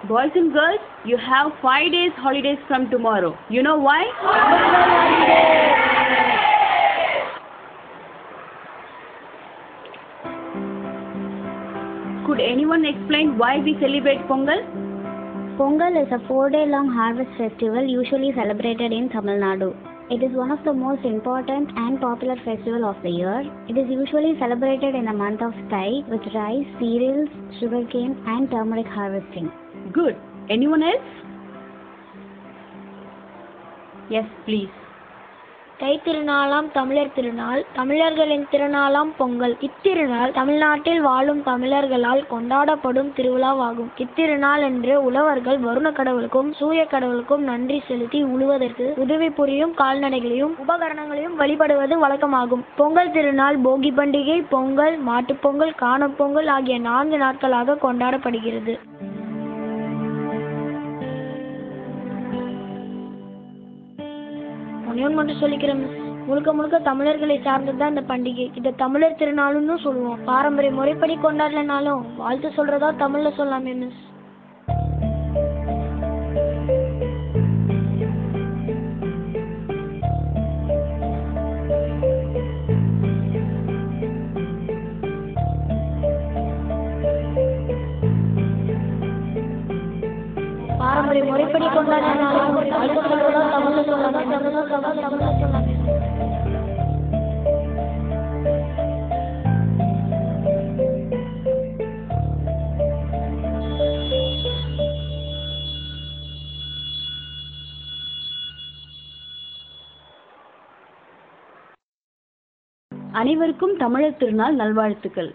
Boys and girls, you have 5 days holidays from tomorrow. You know why? Could anyone explain why we celebrate Pongal? Pongal is a 4-day-long harvest festival usually celebrated in Tamil Nadu. It is one of the most important and popular festival of the year. It is usually celebrated in the month of Thai with rice, cereals, sugarcane and turmeric harvesting. Good. Anyone else? Yes, please. தை திருநாளாம் தமிழர் திருநாள், தமிழர்களின் திருநாளாம் பொங்கல். இத்திருநாள் தமிழ்நாட்டில் வாழும் தமிழர்களால் கொண்டாடப்படும் திருவிழாவாகும். இத்திருநாள் என்று உழவர்கள் வருண கடவுளுக்கும் சூரிய கடவுளுக்கும் நன்றி செலுத்தி உழுவதற்கு உதவி புரியும் கால்நடைகளையும் உபகரணங்களையும் வழிபடுவது வழக்கமாகும். பொங்கல் திருநாள் போகி பண்டிகை, பொங்கல், மாட்டுப்பொங்கல், காணும் பொங்கல் ஆகிய 4 நாட்களாக கொண்டாடப்படுகிறது. மட்டும் சொல்லிக்கிறேன் மிஸ். முழுக்க முழுக்க தமிழர்களை சார்ந்ததுதான் இந்த பண்டிகை. இதை தமிழர் திருநாளுன்னு சொல்லுவோம். பாரம்பரிய முறைப்படி கொண்டாடலனாலும் வாழ்த்து சொல்றதா தமிழ்ல சொல்லாமே மிஸ். பாரம்பரிய முறைப்படி கொண்டாடினாலும் வாழ்த்து சொல்றதா தமிழ்ல சொல்லாமே. அனைவருக்கும் தமிழர் திருநாள் நல்வாழ்த்துக்கள்.